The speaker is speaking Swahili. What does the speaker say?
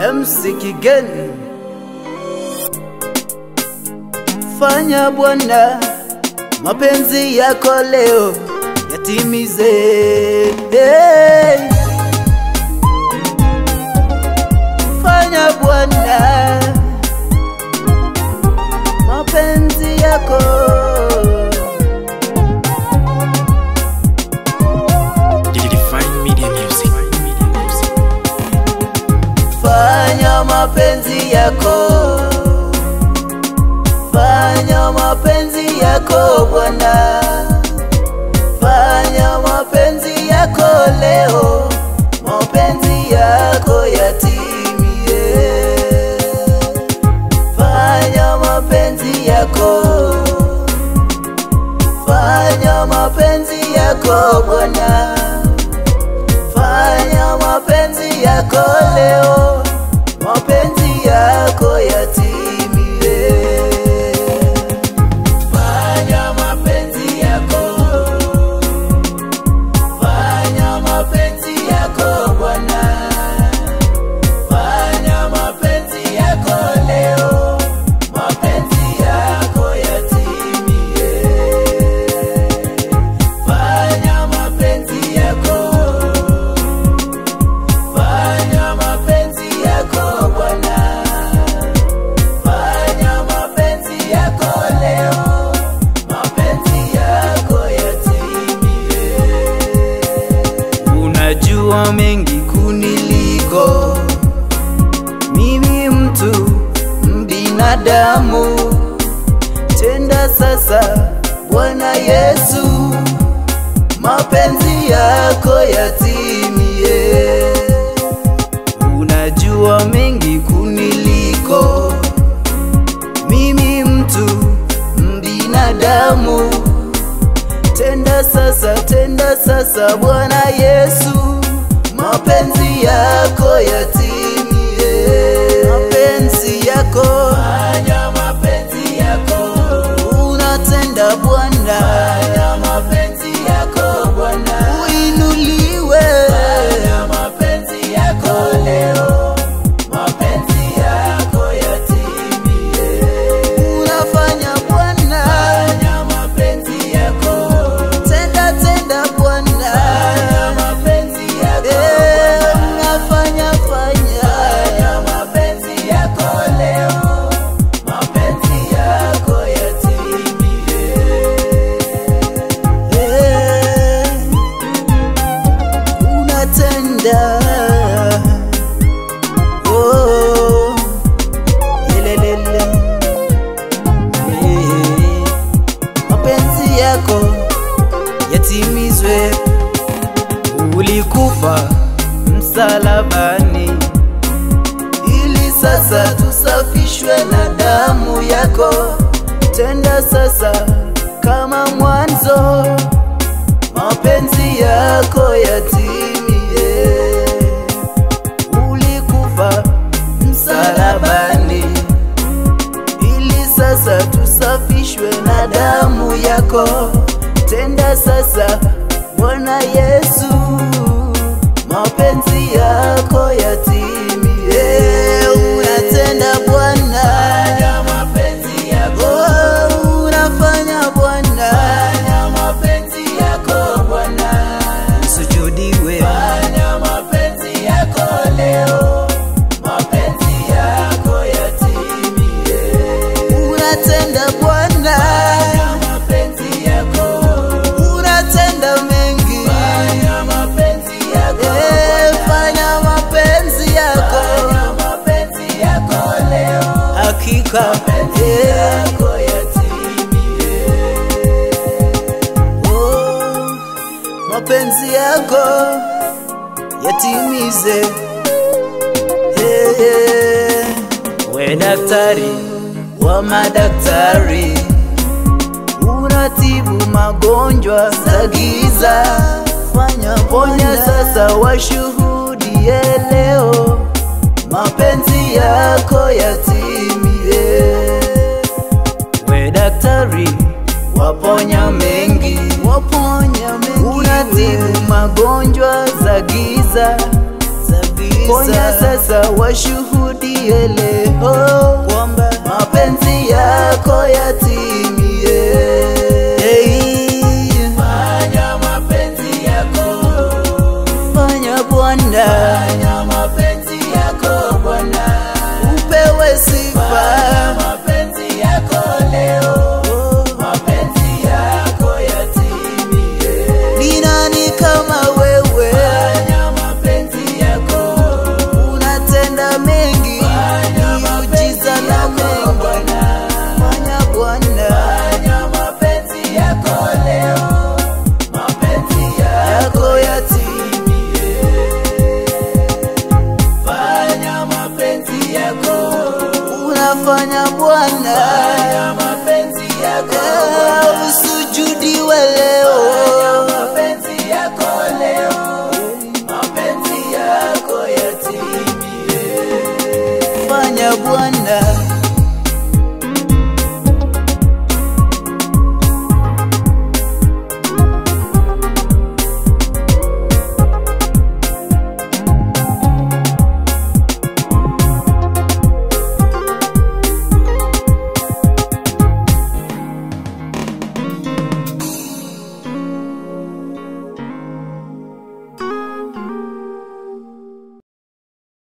MC Kigeni. Fanya Bwana mapenzi yako leo yatimize. Fanya Bwana mapenzi yako. Fanya mapenzi yako. Fanya mapenzi yako Bwana. Fanya mapenzi yako leo, mapenzi yako yatimie. Fanya mapenzi yako. Fanya mapenzi yako Bwana. Fanya mapenzi yako leo, mapenzi yako yatimie. Fanya mapenzi yako. Fanya mapenzi yako Bwana. Fanya mapenzi yako leo, mapenzi yako yatimie. Fanya mapenzi yako. Fanya mapenzi yako Bwana. Fanya mapenzi yako leo, mapenzi yako yatimie. Unajua mengi kuniliko mimi, mtu mbinadamu. Tenda sasa Bwana Yesu, mapenzi yako yatimie. Unajua mengi kuniliko mimi, mtu mbinadamu. Tenda sasa Bwana Yesu, mapenzi yako yatimie. Mapenzi yako. Fanya mapenzi yako. Unatenda Bwana. Fanya mapenzi yako Bwana. Uinuliwe. Fanya mapenzi yako leo, mapenzi yako yatimie. Unafanya Bwana. Fanya mapenzi yako. Tenda Bwana. Fanya mapenzi yako Bwana. Unafanya fanya mapenzi yako leo, mapenzi yako yatimie. Unatenda. Oh, yelelele. Mapenzi yako yatimizwe. Ulikufa msalabani ili sasa tusafishwe na damu yako. Tenda sasa kama mwanzo, mapenzi yako yatimie. Ulikufa msalabani ili sasa tusafishwe na damu yako. Tenda sasa Bwana Yesu, mapenzi yako yatimie. Unatenda Bwana. Fanya mapenzi yako. Oh, unafanya Bwana. Fanya mapenzi yako Bwana. Sujudiwe. Fanya mapenzi yako leo, mapenzi yako yatimie. Unatenda Bwana. Fanya mapenzi yako. Unatenda mengi. Fanya mapenzi yako Bwana. Fanya mapenzi yako. Fanya mapenzi yako leo, hakika mapenzi yako yatimie. Oh, mapenzi yako yatimize. We daktari wa madaktari, unatibu magonjwa za giza. Fanya ponya sasa, washuhudie leo, mapenzi yako yatimie. We daktari waponya mengi, unatibu magonjwa za giza. Ponya sasa washuhudie leo kwamba mapenzi yako yatimie. Fanya mapenzi yako, Fanya Bwana, fanya mapenzi yako Bwana, upewe sifa. fanya mapenzi yako leo, mapenzi yako yatimie. Ni nani kama